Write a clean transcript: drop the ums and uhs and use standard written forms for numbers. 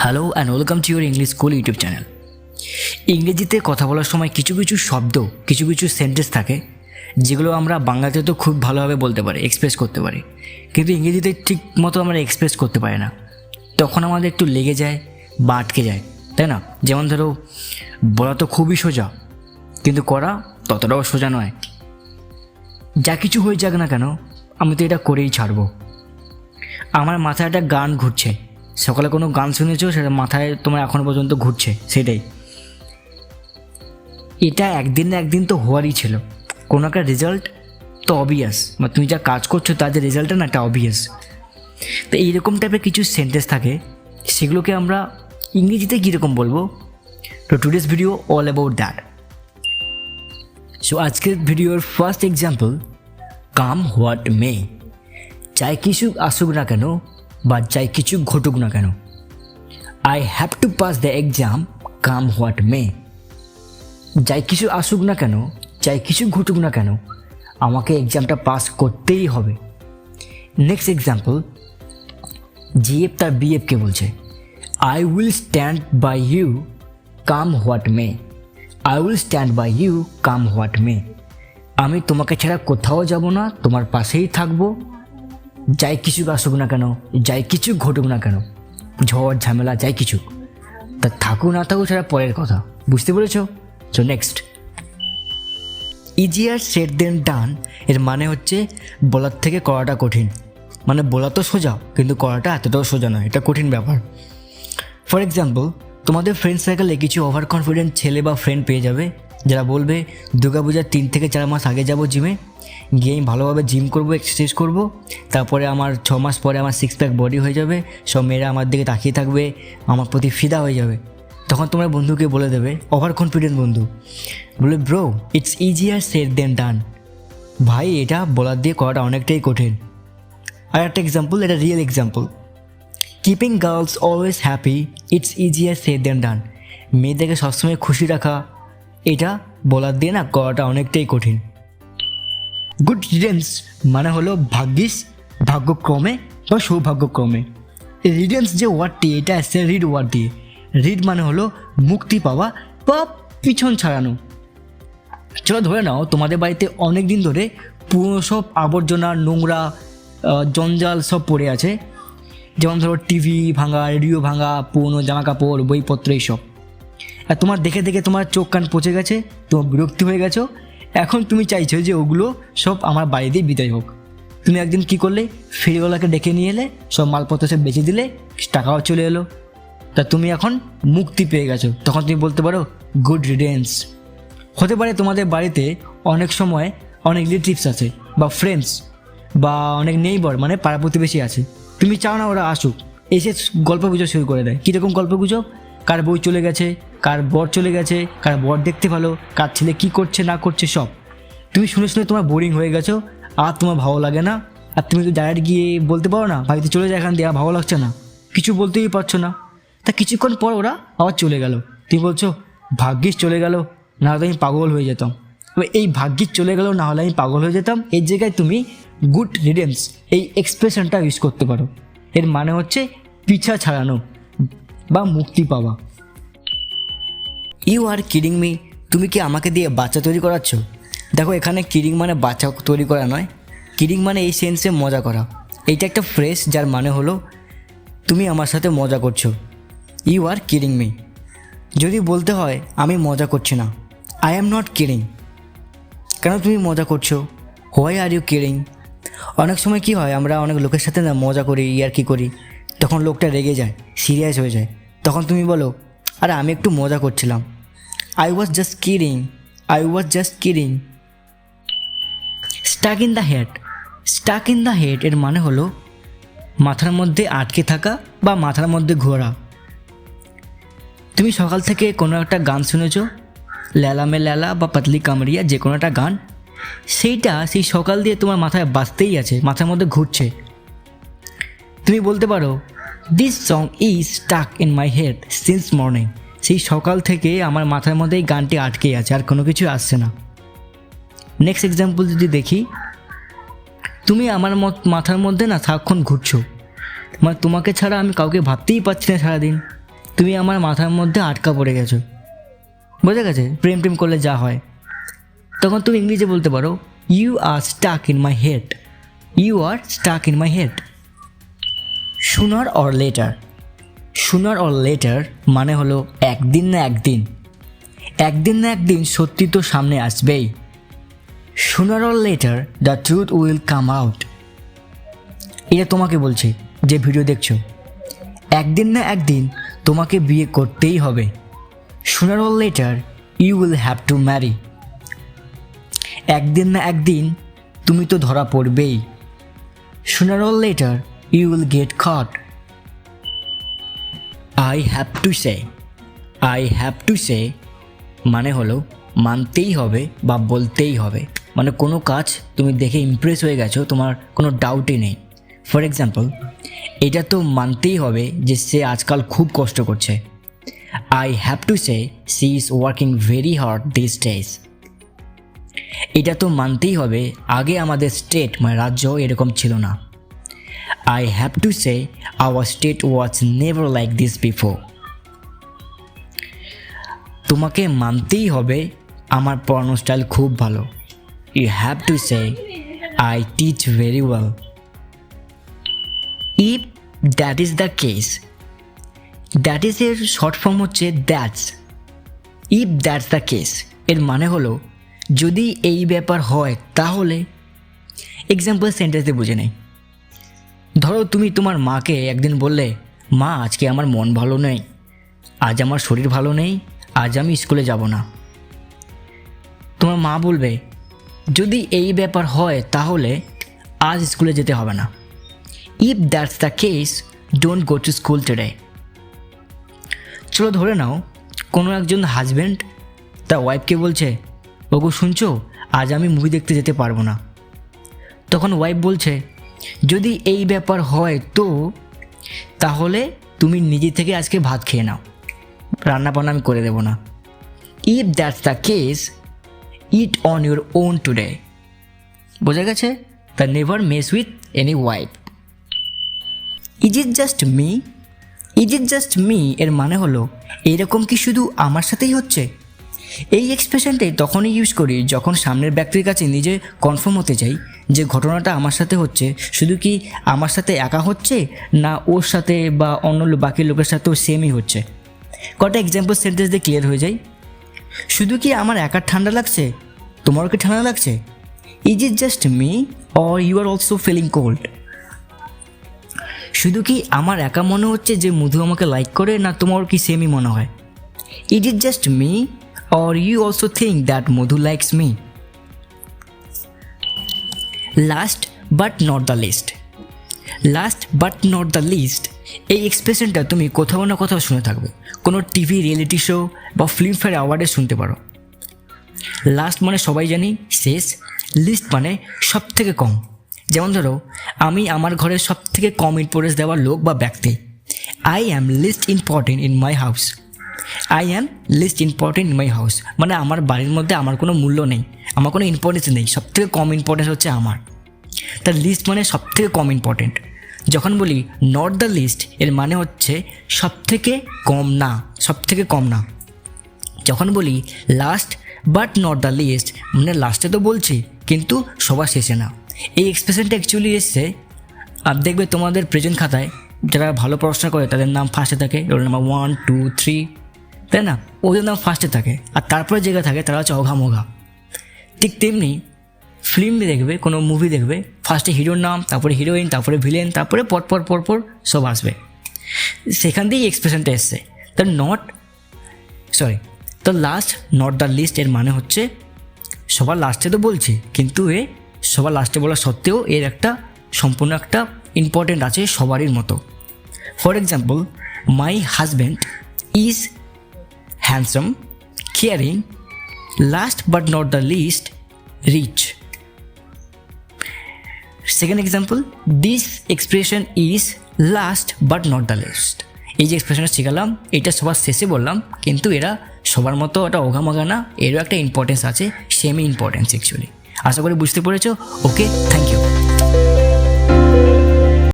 Hello and welcome to your English school YouTube channel. ইংরেজিতে কথা বলার সময় কিছু কিছু শব্দ, কিছু কিছু সেন্টেন্স থাকে যেগুলো আমরা বাংলাতে তো খুব ভালোভাবে বলতে পারি, এক্সপ্রেস করতে পারি, কিন্তু ইংরেজিতে ঠিক মতো আমরা এক্সপ্রেস করতে পারি না। তখন আমাদের একটু লেগে যায় বা আটকে যায়, তাই না? যেমন ধরো, বলা তো খুবই সোজা, কিন্তু করা ততটাও সোজা নয়। যা কিছু হয়ে যাক না কেন, আমি তো এটা করেই ছাড়বো। আমার মাথায় একটা গান ঘুরছে, সকালে কোনো গান শুনেছো, সেটা মাথায় তোমার এখনও পর্যন্ত ঘুরছে, সেটাই। এটা একদিন না একদিন তো হওয়ারই ছিল, কোনো একটা রেজাল্ট তো অবভিয়াস, মানে তুমি যা কাজ করছো তার যে রেজাল্টটা না, একটা অবভিয়াস। তো এইরকম টাইপের কিছু সেন্টেন্স থাকে, সেগুলোকে আমরা ইংরেজিতে কীরকম বলবো। তো today's video all about that. So আজকের ভিডিওর first example, come what may. চাই কিছু আসুক না কেন বা চাই কিছু ঘটুক না কেন, I have to pass the exam come what may. যাই কিছু আসুক না কেন, চাই কিছু ঘটুক না কেন, আমাকে এক্সামটা পাস করতেই হবে। নেক্সট এক্সাম্পল, জিএফ তার বিএফকে বলছে, I will stand by you come what may. I will stand by you come what may. আমি তোমাকে ছাড়া কোথাও যাব না, তোমার পাশেই থাকবো, যাই কিছু আসুক না কেন, যাই কিছু ঘটুক না কেন, ঝড় ঝামেলা যাই কিছু, তা থাকুক না থাকুক সেটা পরের কথা। বুঝতে পেরেছো? So next, easier said than ডান এর মানে হচ্ছে বলার থেকে করাটা কঠিন। মানে বলা তো সোজা, কিন্তু করাটা এতটাও সোজা নয়, এটা কঠিন ব্যাপার। ফর এক্সাম্পল, তোমাদের ফ্রেন্ড সার্কেলে কিছু ওভার কনফিডেন্ট ছেলে বা ফ্রেন্ড পেয়ে যাবে, যারা বলবে দুর্গাপূজার 3 থেকে 4 মাস আগে যাব জিমে, গিয়ে আমি ভালোভাবে জিম করবো, এক্সারসাইজ করবো, তারপরে আমার 6 মাস পরে আমার 6 প্যাক বডি হয়ে যাবে, সব মেয়েরা আমার দিকে তাকিয়ে থাকবে, আমার প্রতি ফিদা হয়ে যাবে। তখন তোমার বন্ধুকে বলে দেবে, ওভার কনফিডেন্ট বন্ধু বলে, bro it's easier said than ডান। ভাই, এটা বলার দিয়ে করাটা অনেকটাই কঠিন। আর একটা এক্সাম্পল, এটা real example, keeping girls always happy it's easier said than done. মেয়েদেরকে সবসময় খুশি রাখা, এটা বলার দিয়ে না করাটা অনেকটাই কঠিন। গুড রিডেন্স মানে হলো ভাগ্যিস, ভাগ্যক্রমে বা সৌভাগ্যক্রমে। রিডেন্স যে ওয়ার্ডটি, এটা আসছে রিড ওয়ার্ড দিয়ে। রিড মানে হলো মুক্তি পাওয়া বা পিছন ছাড়ানো। চলো ধরে নাও, তোমাদের বাড়িতে অনেক দিন ধরে পুরনো সব আবর্জনা, নোংরা, জঞ্জাল সব পড়ে আছে। যেমন ধরো টিভি ভাঙা, রেডিও ভাঙা, পুরনো জামা কাপড়, বইপত্র, এইসব। আর তোমার দেখে দেখে তোমার চোখ কান পচে গেছে, তোমার বিরক্তি হয়ে গেছো। এখন তুমি চাইছো যে ওগুলো সব আমার বাড়িতেই বিদায় হোক। তুমি একদিন কী করলে, ফেরিওয়ালাকে ডেকে নিয়ে এলে, সব মালপত্র সব বেচে দিলে, টাকাও চলে এলো। তা তুমি এখন মুক্তি পেয়ে গেছো। তখন তুমি বলতে পারো গুড রিডেন্স। হতে পারে তোমাদের বাড়িতে অনেক সময় অনেক রিলেটিভস আছে বা ফ্রেন্ডস বা অনেক নেইবার, মানে পাড়া প্রতিবেশী আছে। তুমি চাও না ওরা আসুক, এসে গল্প গুজব শুরু করে দেয়। কীরকম গল্প গুজব? কার বই চলে গেছে, কার বর চলে গেছে, কার বর দেখতে ভালো, কার ছেলে কী করছে না করছে, সব। তুমি শুনে শুনে তোমার বোরিং হয়ে গেছো, আর তোমার ভালো লাগে না। আর তুমি তো ডাইরেক্ট গিয়ে বলতে পারো না, বাড়িতে চলে যায় এখান দিয়ে, আর ভালো লাগছে না, কিছু বলতেই পারছো না। তা কিছুক্ষণ পর ওরা আবার চলে গেল। তুমি বলছো ভাগ্যিস চলে গেল, না হলে আমি পাগল হয়ে যেতাম। এবার এই ভাগ্যিস চলে গেল, না হলে আমি পাগল হয়ে যেতাম, এর জায়গায় তুমি গুড রিডেন্স এই এক্সপ্রেশনটা ইউজ করতে পারো। এর মানে হচ্ছে পিছা ছাড়ানো বা মুক্তি পাওয়া। ইউ আর কিডিং মি, তুমি কি আমাকে দিয়ে বাচ্চা তৈরি করাচ্ছ? দেখো, এখানে কিডিং মানে বাচ্চা তৈরি করা নয়, কিডিং মানে এই সেন্সে মজা করা। এইটা একটা ফ্রেজ যার মানে হলো তুমি আমার সাথে মজা করছো। You are kidding me. যদি বলতে হয় আমি মজা করছি না, আই অ্যাম নট কিডিং। কেন তুমি মজা করছো? Why are you kidding? অনেক সময় কি হয়, আমরা অনেক লোকের সাথে না মজা করি, ইয়ার্কি করি, তখন লোকটা রেগে যায়, সিরিয়াস হয়ে যায়। তখন তুমি বলো, আরে আমি একটু মজা করছিলাম, I was just kidding, I was just kidding. Stuck in the head. Stuck in the head এর মানে হলো মাথার মধ্যে আটকে থাকা বা মাথার মধ্যে ঘোরা। তুমি সকাল থেকে কোনো একটা গান শুনেছো, ল্যালা মে ল্যালা বা পাতলি কামড়িয়া, যে কোনো একটা গান, সেইটা সেই সকাল দিয়ে তোমার মাথায় বাজতেই আছে, মাথার মধ্যে ঘুরছে। তুমি বলতে পারো this song is stuck in my head since morning. সেই সকাল থেকে আমার মাথার মধ্যে এই গানটি আটকেই আছে, আর কোনো কিছু আসছে না। নেক্সট এক্সাম্পল যদি দেখি, তুমি আমার মাথার মধ্যে না সারাক্ষণ ঘুরছো, মানে তোমাকে ছাড়া আমি কাউকে ভাবতেই পারছি না সারাদিন। তুমি আমার মাথার মধ্যে আটকা পড়ে গেছো। বোঝা গেছে? প্রেম প্রেম করলে যা হয়। তখন তুমি ইংলিশে বলতে পারো you are stuck in my head, you are stuck in my head. Sooner or later, sooner or later মানে হলো একদিন না একদিন, একদিন না একদিন সত্যি তো সামনে আসবেই। Sooner or later the truth will come out. এটা তোমাকে বলছি যে ভিডিও দেখছো, একদিন না একদিন তোমাকে বিয়ে করতেই হবে। Sooner or later you will have to marry. একদিন না একদিন তুমি তো ধরা পড়বেই। Sooner or later you will get caught. I have to say, I have to say মানে হলো মানতেই হবে বা বলতেই হবে। মানে কোনো কাজ তুমি দেখে ইমপ্রেস হয়ে গেছো, তোমার কোনো ডাউটই নেই। ফর এক্সাম্পল, এটা তো মানতেই হবে যে সে আজকাল খুব কষ্ট করছে। I have to say she is working very hard this days. এটা তো মানতেই হবে আগে আমাদের স্টেট মানে রাজ্য এরকম ছিল না। I have to say our state was never like this before. তোমাকে মানতেই হবে আমার পড়ানোর স্টাইল খুব ভালো। You have to say I teach very well. If that is the case, that is এর শর্ট ফর্ম হচ্ছে that's. If that's the case এর মানে হলো যদি এই ব্যাপার হয় তাহলে। এক্সাম্পল সেন্টেন্সে বুঝে নেই। ধরো তুমি তোমার মাকে একদিন বললে, মা আজকে আমার মন ভালো নেই, আজ আমার শরীর ভালো নেই, আজ আমি স্কুলে যাব না। তোমার মা বলবে যদি এই ব্যাপার হয় তাহলে আজ স্কুলে যেতে হবে না। If that's the case don't go to school today. চলো ধরে নাও কোনো একজন হাজব্যান্ড তার ওয়াইফকে বলছে, ওগো শুনছো আজ আমি মুভি দেখতে যেতে পারবো না। তখন ওয়াইফ বলছে যদি এই ব্যাপার হয় তো তাহলে তুমি নিজে থেকে আজকে ভাত খেয়ে নাও, রান্না বান্না আমি করে দেবো না। If that's the case it on your own today. বোঝা গেছে? The never mess with any wife. Is it just me, is it just me এর মানে হলো এরকম কি শুধু আমার সাথেই হচ্ছে। এই এক্সপ্রেশনটাই তখনই ইউজ করি যখন সামনের ব্যক্তির কাছে নিজে কনফার্ম হতে চাই যে ঘটনাটা আমার সাথে হচ্ছে, শুধু কি আমার সাথে একা হচ্ছে না ওর সাথে বা অন্য বাকি লোকের সাথেও সেমই হচ্ছে। কটা এক্সাম্পল সেন্টেন্স দিয়ে ক্লিয়ার হয়ে যায়। শুধু কি আমার একার ঠান্ডা লাগছে, তোমারও কি ঠান্ডা লাগছে? Is it just me or you are also feeling cold. শুধু কি আমার একা মনে হচ্ছে যে মধু আমাকে লাইক করে, না তোমার কি সেমই মনে হয়? Is it just me or you also think that Madhu likes me. Last but not the least, last but not the least এই এক্সপ্রেশনটা তুমি কোথাও না কোথাও শুনে থাকবে, কোনো টিভি রিয়েলিটি শো বা ফিল্মফেয়ার অ্যাওয়ার্ডে শুনতে পারো। লাস্ট মানে সবাই জানি শেষ, লিস্ট মানে সব থেকে কম। যেমন ধরো আমি আমার ঘরের সব থেকে কম ইম্পর্টেন্স দেওয়া লোক বা ব্যক্তি। I am least important in my house, I am least important in my house মানে আমার বাড়ির মধ্যে আমার কোনো মূল্য নেই, আমার কোনো ইম্পর্টেন্স নেই, সব থেকে কম ইম্পর্টেন্স হচ্ছে আমার। তার লিস্ট মানে সব থেকে কম ইম্পর্টেন্ট। যখন বলি নট দ্য লিস্ট এর মানে হচ্ছে সব থেকে কম না, সব থেকে কম না। যখন বলি last but not the least মানে লাস্টে তো বলছি কিন্তু সবার শেষে না। এই এক্সপ্রেশনটা অ্যাকচুয়ালি এসছে আর দেখবে তোমাদের প্রেজেন্ট খাতায় যারা ভালো পড়াশোনা করে তাদের নাম ফার্স্টে থাকে, রোল নাম্বার 1 2 3, তাই না? ওদের নাম ফার্স্টে থাকে আর তারপরে যেটা থাকে তারা হচ্ছে অঘামঘা। ঠিক তেমনি ফিল্ম দেখবে, কোনো মুভি দেখবে, ফার্স্টে হিরোর নাম, তারপরে হিরোইন, তারপরে ভিলেন, তারপরে পরপর সব আসবে। সেখান দিয়েই এক্সপ্রেশনটা এসছে। তো লাস্ট নট দ্য লিস্ট এর মানে হচ্ছে সবার লাস্টে তো বলছি কিন্তু এ সবার লাস্টে বলা সত্ত্বেও এর একটা সম্পূর্ণ একটা ইম্পর্টেন্ট আছে সবারই মতো। For example, my husband is handsome, caring, last but not the least rich. Second example, this expression is last but not the least. এই যে এক্সপ্রেশনটা শিখালাম এটা সবার শেষে বললাম কিন্তু এরা সবার মতো এটা ওঘামঘা না, এরও একটা ইম্পর্টেন্স আছে, সেমি ইম্পর্টেন্স অ্যাকচুয়ালি। আশা করি বুঝতে পেরেছো। ওকে, থ্যাংক ইউ।